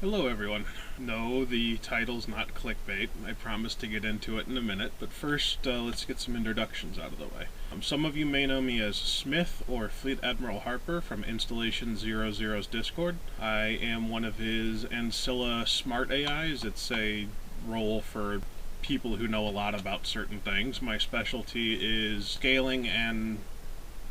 Hello everyone. No, the title's not clickbait. I promise to get into it in a minute, but first let's get some introductions out of the way. Some of you may know me as Smith or Fleet Admiral Harper from Installation 00's Discord. I am one of his Ancilla Smart AIs. It's a role for people who know a lot about certain things. My specialty is scaling and,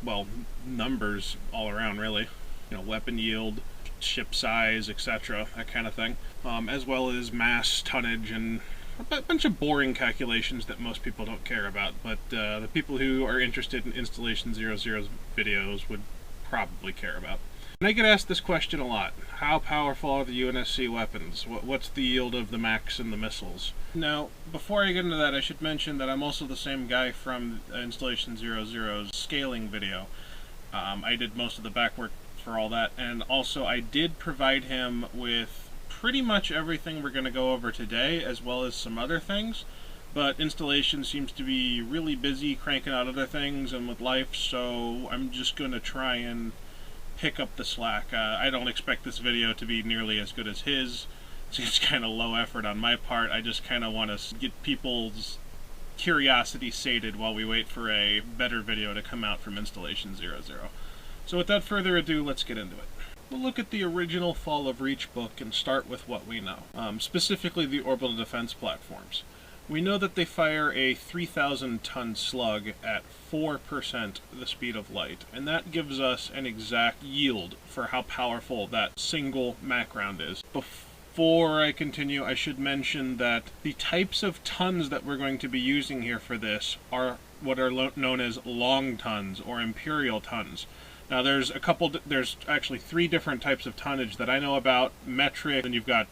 well, numbers all around really. You know, weapon yield, ship size, etc., that kind of thing, as well as mass, tonnage, and a bunch of boring calculations that most people don't care about, but the people who are interested in Installation 00's videos would probably care about. And I get asked this question a lot. How powerful are the UNSC weapons? What's the yield of the Macs and the missiles? Now, before I get into that, I should mention that I'm also the same guy from Installation 00's scaling video. I did most of the backwork for all that, and also I did provide him with pretty much everything we're going to go over today, as well as some other things, but Installation seems to be really busy cranking out other things and with life, so I'm just going to try and pick up the slack. I don't expect this video to be nearly as good as his. It's kind of low effort on my part. I just kind of want to get people's curiosity sated while we wait for a better video to come out from Installation 00. So without further ado, let's get into it. We'll look at the original Fall of Reach book and start with what we know, specifically the orbital defense platforms. We know that they fire a 3,000-ton slug at 4% the speed of light, and that gives us an exact yield for how powerful that single Mac round is. Before I continue, I should mention that the types of tons that we're going to be using here for this are what are known as long tons or imperial tons. Now there's actually 3 different types of tonnage that I know about. Metric, and you've got,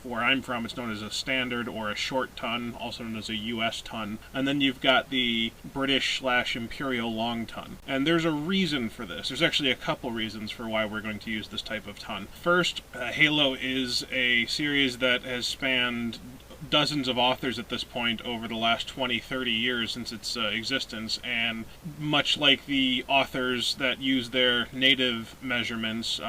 where I'm from, it's known as a standard or a short ton, also known as a US ton. And then you've got the British/imperial long ton. And there's a reason for this. There's actually a couple reasons for why we're going to use this type of ton. First, Halo is a series that has spanned dozens of authors at this point over the last 20-30 years since its existence, and much like the authors that use their native measurements,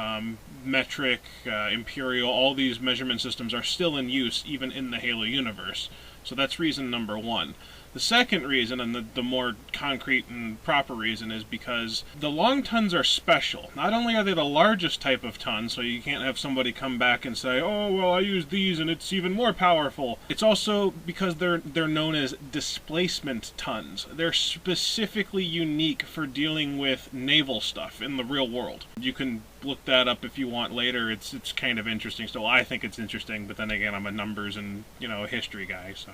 metric, imperial, all these measurement systems are still in use even in the Halo universe. So that's reason number 1. The second reason, and the more concrete and proper reason, is because the long tons are special. Not only are they the largest type of ton, so you can't have somebody come back and say, oh, well, I use these and it's even more powerful. It's also because they're known as displacement tons. They're specifically unique for dealing with naval stuff in the real world. You can look that up if you want later. It's kind of interesting. So I think it's interesting, but then again, I'm a numbers and, a history guy, so...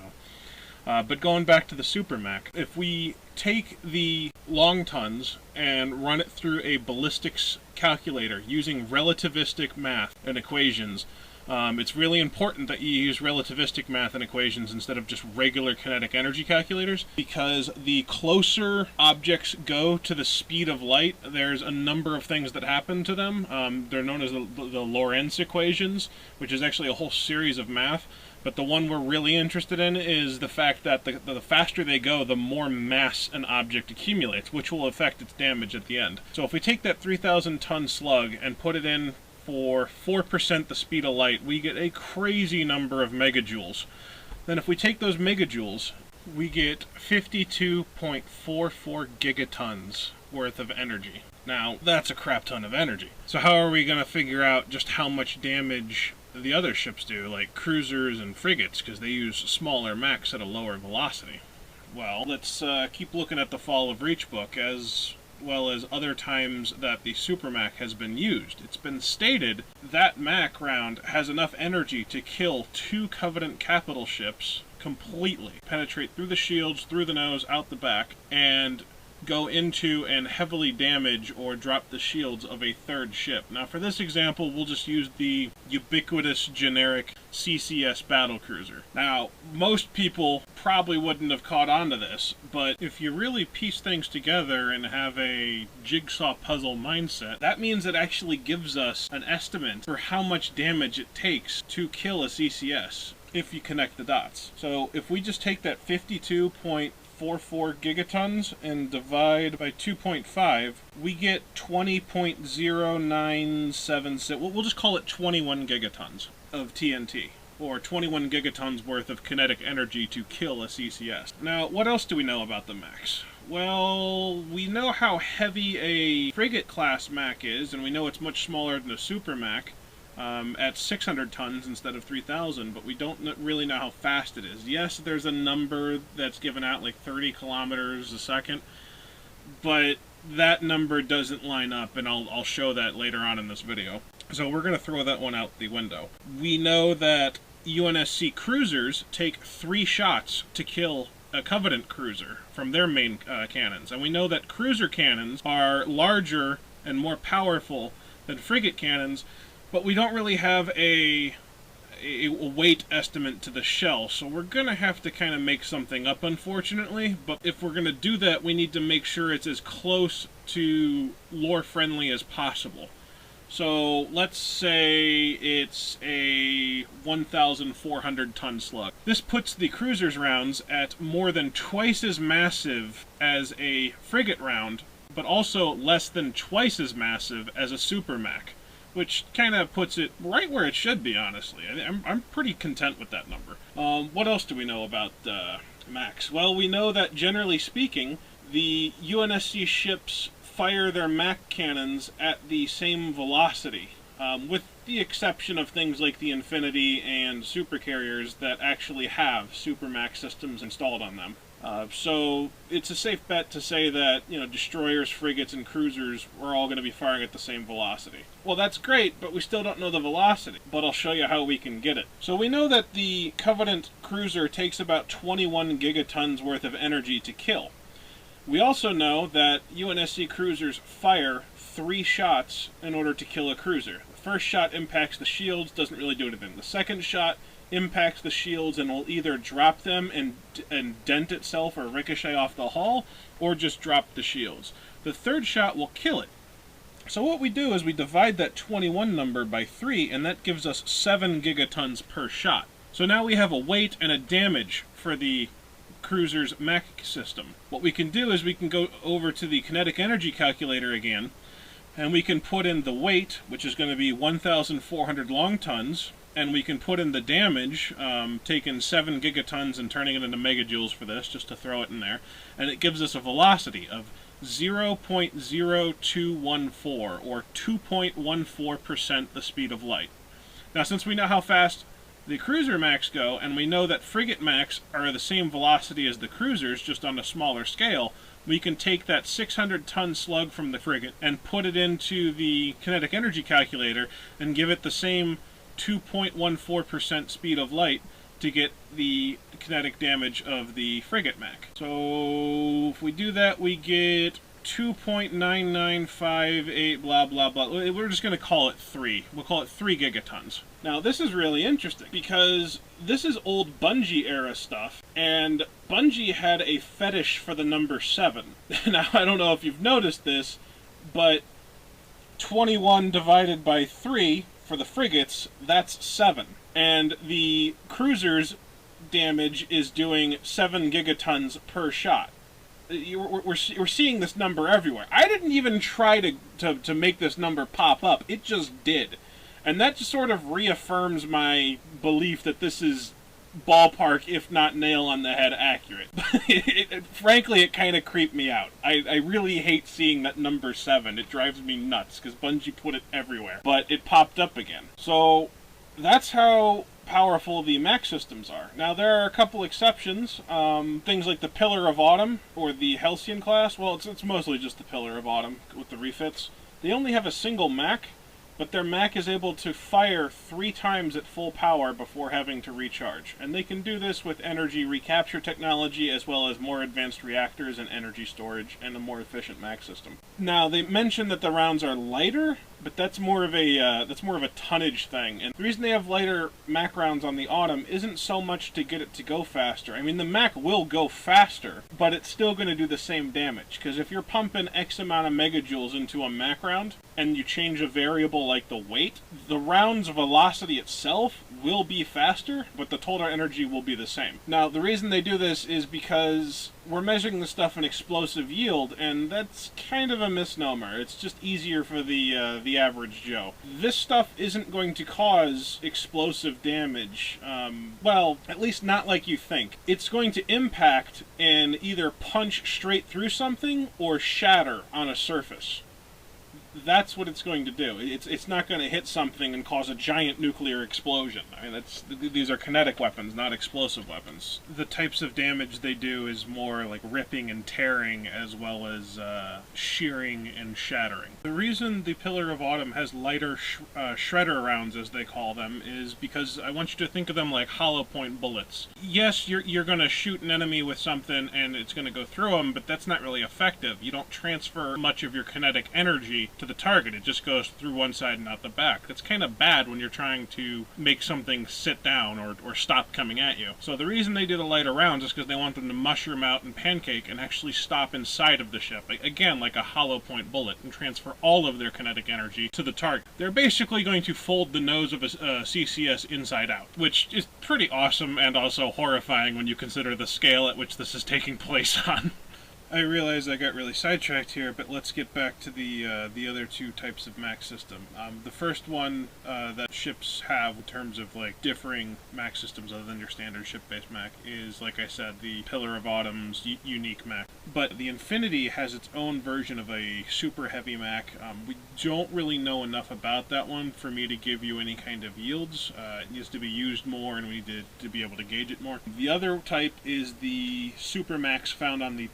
But going back to the Super Mac, if we take the long tons and run it through a ballistics calculator using relativistic math and equations, it's really important that you use relativistic math and equations instead of just regular kinetic energy calculators, because the closer objects go to the speed of light, there's a number of things that happen to them. They're known as the Lorenz Equations, which is actually a whole series of math. But the one we're really interested in is the fact that the faster they go, the more mass an object accumulates, which will affect its damage at the end. So if we take that 3,000-ton slug and put it in for 4% the speed of light, we get a crazy number of megajoules. Then if we take those megajoules, we get 52.44 gigatons worth of energy. Now, that's a crap ton of energy. So how are we going to figure out just how much damage the other ships do, like cruisers and frigates, because they use smaller Macs at a lower velocity? Well, let's keep looking at the Fall of Reach book, as well as other times that the Super Mac has been used. It's been stated that Mac round has enough energy to kill 2 Covenant capital ships completely, penetrate through the shields, through the nose, out the back, and go into and heavily damage or drop the shields of a 3rd ship. Now for this example, we'll just use the ubiquitous generic CCS battlecruiser. Now, most people probably wouldn't have caught on to this, but if you really piece things together and have a jigsaw puzzle mindset, that means it actually gives us an estimate for how much damage it takes to kill a CCS if you connect the dots. So if we just take that 52.44 gigatons and divide by 2.5, we get 20.0976. We'll just call it 21 gigatons. of TNT, or 21 gigatons worth of kinetic energy to kill a CCS. Now, what else do we know about the Macs? Well, we know how heavy a Frigate Class Mac is, and we know it's much smaller than a Super Mac, at 600 tons instead of 3,000, but we don't really know how fast it is. Yes, there's a number that's given out, like 30 kilometers a second, but that number doesn't line up, and I'll show that later on in this video. So we're going to throw that one out the window. We know that UNSC cruisers take 3 shots to kill a Covenant cruiser from their main cannons. And we know that cruiser cannons are larger and more powerful than frigate cannons, but we don't really have a weight estimate to the shell, so we're going to have to kind of make something up, unfortunately. But if we're going to do that, we need to make sure it's as close to lore-friendly as possible. So let's say it's a 1,400 ton slug. This puts the cruiser's rounds at more than twice as massive as a frigate round, but also less than twice as massive as a Super Mac, which kind of puts it right where it should be, honestly. I'm pretty content with that number. What else do we know about Macs? Well, we know that, generally speaking, the UNSC ships fire their Mac cannons at the same velocity, with the exception of things like the Infinity and supercarriers that actually have Super Mac systems installed on them. So it's a safe bet to say that, destroyers, frigates, and cruisers are all going to be firing at the same velocity. Well, that's great, but we still don't know the velocity, but I'll show you how we can get it. So we know that the Covenant cruiser takes about 21 gigatons worth of energy to kill. We also know that UNSC cruisers fire 3 shots in order to kill a cruiser. The first shot impacts the shields, doesn't really do anything. The second shot impacts the shields and will either drop them and dent itself or ricochet off the hull, or just drop the shields. The third shot will kill it. So what we do is we divide that 21 number by 3, and that gives us 7 gigatons per shot. So now we have a weight and a damage for the cruiser's Mac system. What we can do is we can go over to the kinetic energy calculator again, and we can put in the weight, which is going to be 1,400 long tons, and we can put in the damage, taking 7 gigatons and turning it into megajoules for this, just to throw it in there, and it gives us a velocity of 0.0214, or 2.14% the speed of light. Now, since we know how fast the cruiser Macs go, and we know that frigate Macs are the same velocity as the cruisers, just on a smaller scale, we can take that 600-ton slug from the frigate and put it into the kinetic energy calculator and give it the same 2.14% speed of light to get the kinetic damage of the frigate Mac. So if we do that, we get 2.9958 blah blah blah. We're just going to call it 3. We'll call it 3 gigatons. Now this is really interesting because this is old Bungie era stuff, and Bungie had a fetish for the number 7. Now I don't know if you've noticed this, but 21 divided by 3 for the frigates, that's 7. And the cruisers damage is doing 7 gigatons per shot. We're seeing this number everywhere. I didn't even try to make this number pop up. It just did. And that just sort of reaffirms my belief that this is ballpark, if not nail on the head, accurate. Frankly, it kind of creeped me out. I really hate seeing that number 7. It drives me nuts, because Bungie put it everywhere. But it popped up again. So that's how powerful the Mac systems are. Now, there are a couple exceptions. Things like the Pillar of Autumn, or the Halcyon Class. Well, it's mostly just the Pillar of Autumn with the refits. They only have a single Mac, but their Mac is able to fire 3 times at full power before having to recharge. And they can do this with energy recapture technology, as well as more advanced reactors and energy storage, and a more efficient Mac system. Now, they mentioned that the rounds are lighter, but that's more of a tonnage thing. And the reason they have lighter Mac rounds on the Autumn isn't so much to get it to go faster. I mean, the Mac will go faster, but it's still going to do the same damage. Because if you're pumping X amount of megajoules into a Mac round, and you change a variable like the weight, the round's velocity itself will be faster, but the total energy will be the same. Now, the reason they do this is because we're measuring the stuff in explosive yield, and that's kind of a misnomer. It's just easier for the average Joe. This stuff isn't going to cause explosive damage. Well, at least not like you think. It's going to impact and either punch straight through something or shatter on a surface. That's what it's going to do. It's not going to hit something and cause a giant nuclear explosion. I mean, these are kinetic weapons, not explosive weapons. The types of damage they do is more like ripping and tearing, as well as shearing and shattering. The reason the Pillar of Autumn has lighter shredder rounds, as they call them, is because I want you to think of them like hollow point bullets. Yes, you're going to shoot an enemy with something and it's going to go through them, but that's not really effective. You don't transfer much of your kinetic energy to the target. It just goes through one side and out the back. That's kind of bad when you're trying to make something sit down or stop coming at you. So the reason they do the lighter rounds is because they want them to mushroom out and pancake and actually stop inside of the ship. Again, like a hollow point bullet, and transfer all of their kinetic energy to the target. They're basically going to fold the nose of a CCS inside out, which is pretty awesome and also horrifying when you consider the scale at which this is taking place on. I realize I got really sidetracked here, but let's get back to the other two types of Mac system. The first one that ships have in terms of like differing Mac systems other than your standard ship-based Mac is, like I said, the Pillar of Autumn's unique Mac. But the Infinity has its own version of a super heavy Mac. We don't really know enough about that one for me to give you any kind of yields. It needs to be used more, and we need to be able to gauge it more. The other type is the Super Macs found on the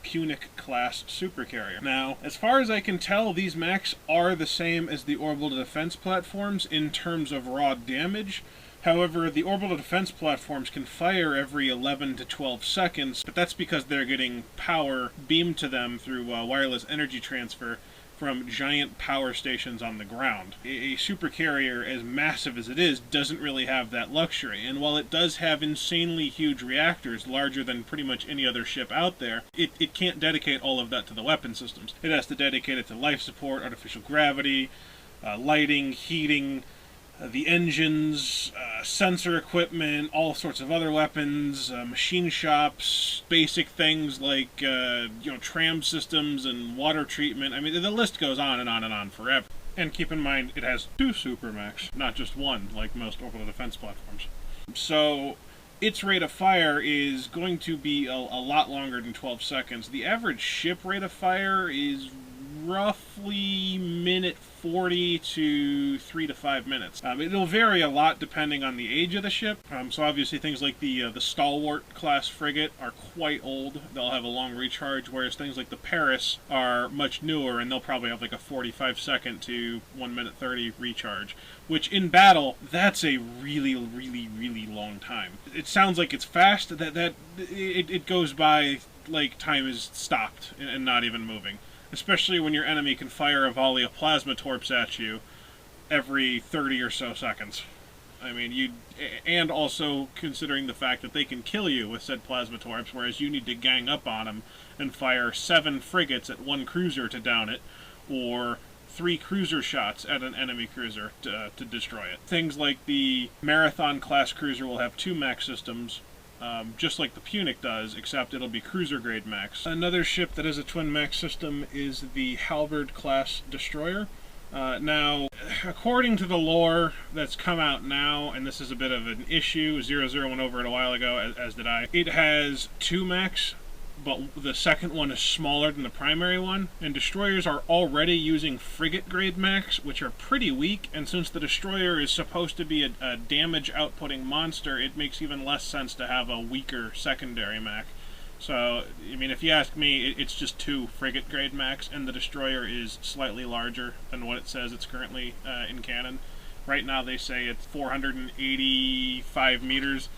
Class supercarrier. Now, as far as I can tell, these Macs are the same as the orbital defense platforms in terms of raw damage. However, the orbital defense platforms can fire every 11 to 12 seconds, but that's because they're getting power beamed to them through wireless energy transfer from giant power stations on the ground. A supercarrier, as massive as it is, doesn't really have that luxury, and while it does have insanely huge reactors, larger than pretty much any other ship out there, it can't dedicate all of that to the weapon systems. It has to dedicate it to life support, artificial gravity, lighting, heating, the engines, sensor equipment, all sorts of other weapons, machine shops, basic things like tram systems and water treatment. I mean, the list goes on and on and on forever. And keep in mind, it has two Supermacs, not just one, like most orbital defense platforms. So its rate of fire is going to be a lot longer than 12 seconds. The average ship rate of fire is roughly minute 40 to 3 to 5 minutes. It'll vary a lot depending on the age of the ship. So obviously things like the Stalwart-Class frigate are quite old. They'll have a long recharge, whereas things like the Paris are much newer, and they'll probably have like a 45-second to 1 minute 30 recharge, which in battle, that's a really, really, really long time. It sounds like it's fast, it goes by like time is stopped and not even moving. Especially when your enemy can fire a volley of plasma torps at you every 30 or so seconds. I mean, and also considering the fact that they can kill you with said plasma torps, whereas you need to gang up on them and fire 7 frigates at 1 cruiser to down it, or 3 cruiser shots at an enemy cruiser to destroy it. Things like the Marathon-class cruiser will have 2 Mac systems, just like the Punic does, except it'll be cruiser-grade Macs. Another ship that has a twin Mac system is the Halvard-class destroyer. Now, according to the lore that's come out now, and this is a bit of an issue, 00 went over it a while ago, as did I, it has 2 Macs, but the second one is smaller than the primary one, and destroyers are already using frigate-grade Macs, which are pretty weak, and since the destroyer is supposed to be a damage-outputting monster, it makes even less sense to have a weaker secondary Mac. So, I mean, if you ask me, it's just 2 frigate-grade Macs, and the destroyer is slightly larger than what it says it's currently in canon. Right now they say it's 485 meters.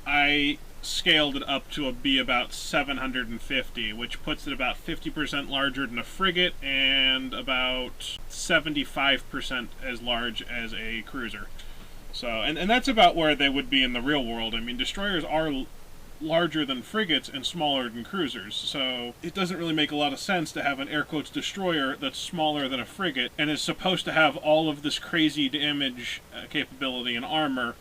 I scaled it up to be about 750, which puts it about 50% larger than a frigate and about 75% as large as a cruiser. So, and that's about where they would be in the real world. I mean, destroyers are larger than frigates and smaller than cruisers, so it doesn't really make a lot of sense to have an air quotes destroyer that's smaller than a frigate and is supposed to have all of this crazy damage capability and armor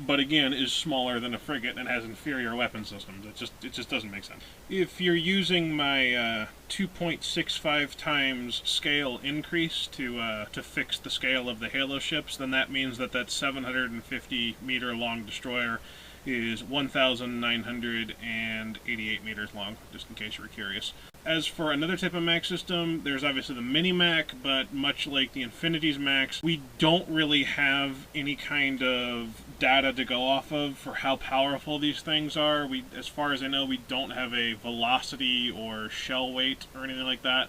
but again is smaller than a frigate and has inferior weapon systems. It just doesn't make sense. If you're using my 2.65 times scale increase to fix the scale of the Halo ships, then that means that 750 meter long destroyer is 1,988 meters long, just in case you were curious. As for another type of Mac system, there's obviously the Mini-Mac, but much like the Infinity's Macs, we don't really have any kind of data to go off of for how powerful these things are. As far as I know, we don't have a velocity or shell weight or anything like that.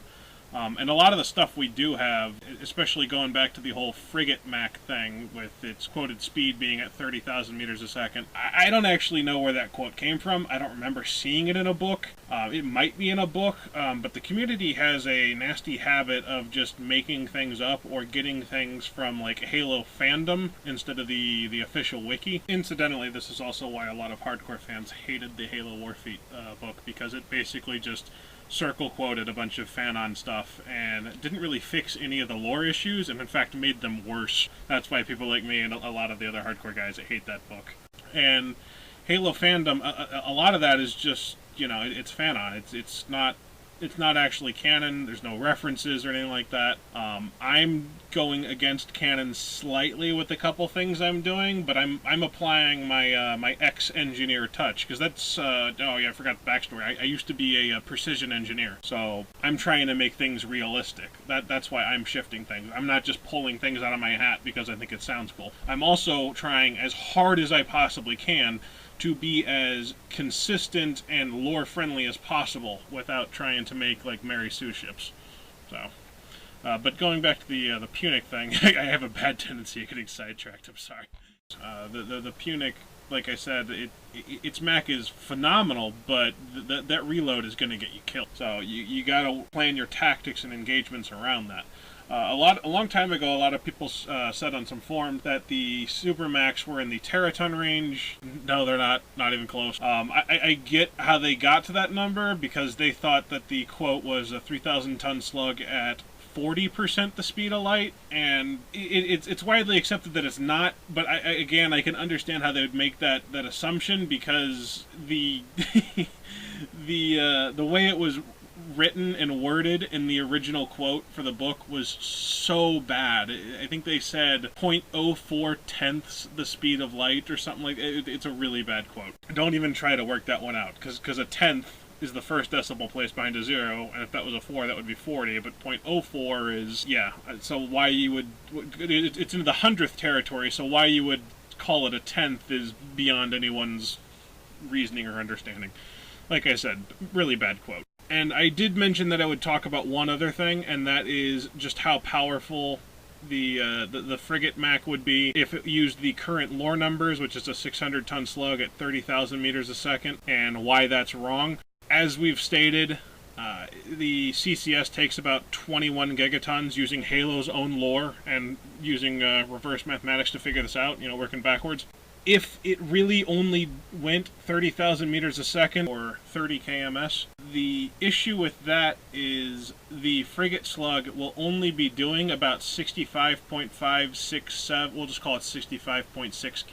And a lot of the stuff we do have, especially going back to the whole Frigate Mac thing with its quoted speed being at 30,000 meters a second, I don't actually know where that quote came from. I don't remember seeing it in a book. It might be in a book, but the community has a nasty habit of just making things up or getting things from like Halo fandom instead of the official wiki. Incidentally, this is also why a lot of hardcore fans hated the Halo Warfleet book, because it basically just circle quoted a bunch of fanon stuff and didn't really fix any of the lore issues, and in fact made them worse. That's why people like me and a lot of the other hardcore guys hate that book. And Halo fandom, a lot of that is just, it's fanon. It's not actually canon. There's no references or anything like that. I'm going against canon slightly with a couple things I'm doing, but I'm applying my my ex-engineer touch, because that's oh yeah, I forgot the backstory. I used to be a precision engineer, so I'm trying to make things realistic. That's why I'm shifting things. I'm not just pulling things out of my hat because I think it sounds cool. I'm also trying as hard as I possibly can to be as consistent and lore-friendly as possible without trying to make, like, Mary Sue ships. So, but going back to the Punic thing, I have a bad tendency of getting sidetracked, I'm sorry. The Punic, like I said, its Mac is phenomenal, but that reload is going to get you killed. So you got to plan your tactics and engagements around that. A long time ago, a lot of people said on some forums that the Super Macs were in the teraton range. No, they're not even close. I get how they got to that number, because they thought that the quote was a 3,000-ton slug at 40% the speed of light, and it's widely accepted that it's not, but I can understand how they would make that assumption, because the the way it was written and worded in the original quote for the book was so bad. I think they said 0.04 tenths the speed of light or something like that. It's a really bad quote. Don't even try to work that one out, because a tenth is the first decimal place behind a 0, and if that was a 4, that would be 40, but 0.04 is, yeah, so why you would, it's in the 100th territory, so why you would call it a tenth is beyond anyone's reasoning or understanding. Like I said, really bad quote. And I did mention that I would talk about one other thing, and that is just how powerful the Frigate Mac would be if it used the current lore numbers, which is a 600-ton slug at 30,000 meters a second, and why that's wrong. As we've stated, the CCS takes about 21 gigatons using Halo's own lore and using reverse mathematics to figure this out, working backwards. If it really only went 30,000 meters a second, or 30 kms, the issue with that is the frigate slug will only be doing about 65.567, we'll just call it 65.6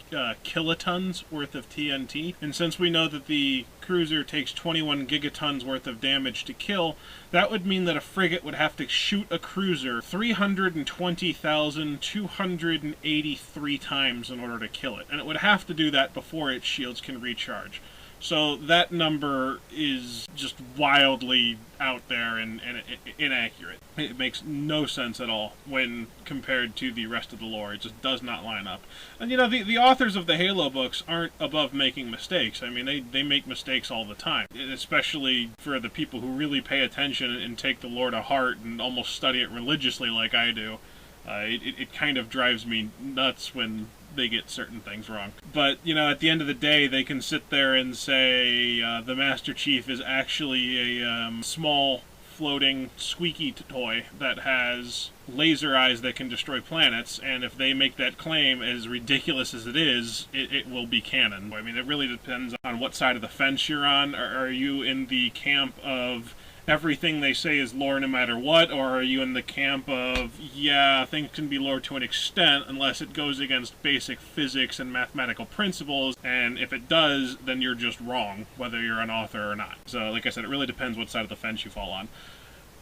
kilotons worth of TNT. And since we know that the cruiser takes 21 gigatons worth of damage to kill, that would mean that a frigate would have to shoot a cruiser 320,283 times in order to kill it. And it would have to do that before its shields can recharge. So that number is just wildly out there and inaccurate. It makes no sense at all when compared to the rest of the lore. It just does not line up. And the authors of the Halo books aren't above making mistakes. I mean, they make mistakes all the time, especially for the people who really pay attention and take the lore to heart and almost study it religiously like I do. It kind of drives me nuts when they get certain things wrong. But, at the end of the day, they can sit there and say the Master Chief is actually a small, floating, squeaky toy that has laser eyes that can destroy planets, and if they make that claim, as ridiculous as it is, it will be canon. I mean, it really depends on what side of the fence you're on. Are you in the camp of everything they say is lore no matter what, or are you in the camp of, yeah, things can be lore to an extent unless it goes against basic physics and mathematical principles, and if it does, then you're just wrong, whether you're an author or not. So, like I said, it really depends what side of the fence you fall on.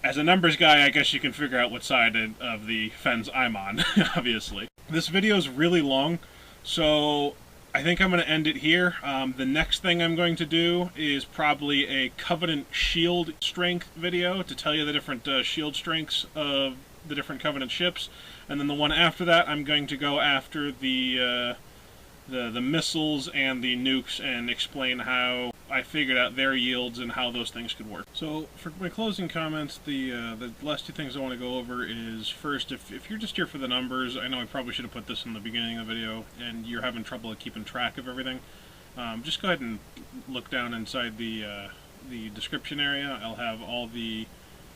As a numbers guy, I guess you can figure out what side of the fence I'm on, obviously. This video is really long, so I think I'm going to end it here. The next thing I'm going to do is probably a Covenant shield strength video to tell you the different shield strengths of the different Covenant ships. And then the one after that, I'm going to go after the missiles and the nukes and explain how I figured out their yields and how those things could work. So for my closing comments, the last two things I want to go over is, first, if you're just here for the numbers, I know I probably should have put this in the beginning of the video, and you're having trouble keeping track of everything, just go ahead and look down inside the description area. I'll have all the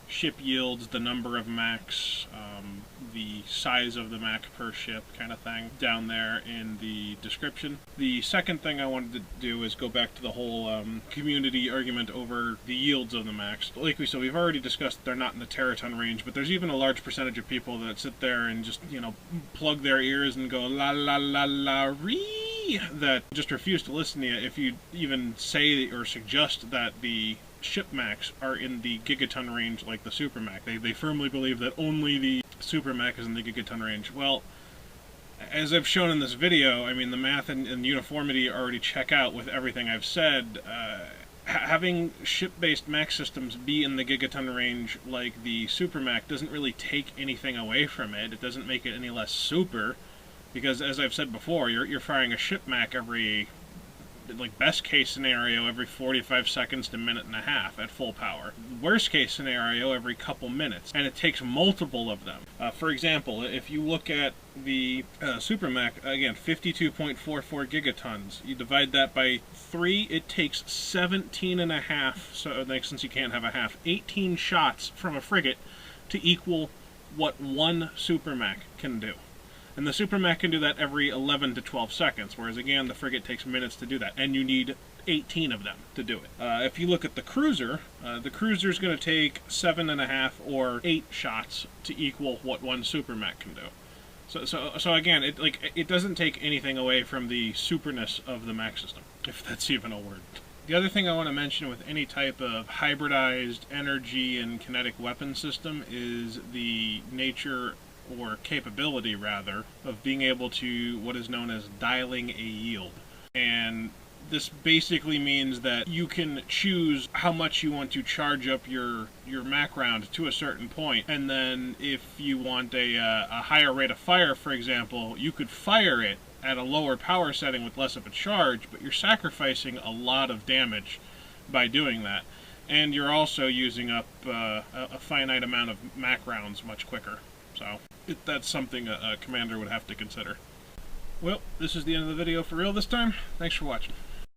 ship yields, the number of Macs, the size of the Mac per ship kind of thing down there in the description. The second thing I wanted to do is go back to the whole community argument over the yields of the Macs. Like we said, we've already discussed they're not in the teraton range, but there's even a large percentage of people that sit there and just, you know, plug their ears and go la la la la ree, that just refuse to listen to you if you even say or suggest that the ship Macs are in the gigaton range like the Super Mac. They firmly believe that only the Super Mac is in the gigaton range. Well, as I've shown in this video, I mean, the math and uniformity already check out with everything I've said. Having ship-based Mac systems be in the gigaton range like the Super Mac doesn't really take anything away from it. It doesn't make it any less super, because as I've said before, you're firing a ship Mac every, like, best case scenario every 45 seconds to a minute and a half at full power. Worst case scenario every couple minutes, and it takes multiple of them. For example, if you look at the Super Mac, again, 52.44 gigatons, you divide that by 3, it takes 17 and a half, so since you can't have a half, 18 shots from a frigate to equal what one Super Mac can do. And the Super Mac can do that every 11 to 12 seconds, whereas again, the frigate takes minutes to do that, and you need 18 of them to do it. If you look at the cruiser's going to take 7.5 or 8 shots to equal what one Super Mac can do. So again, it doesn't take anything away from the superness of the Mac system, if that's even a word. The other thing I want to mention with any type of hybridized energy and kinetic weapon system is the nature, or capability rather, of being able to what is known as dialing a yield. And this basically means that you can choose how much you want to charge up your Mac round to a certain point, and then if you want a higher rate of fire, for example, you could fire it at a lower power setting with less of a charge, but you're sacrificing a lot of damage by doing that. And you're also using up a finite amount of Mac rounds much quicker. So that's something a commander would have to consider. Well, this is the end of the video for real this time. Thanks for watching.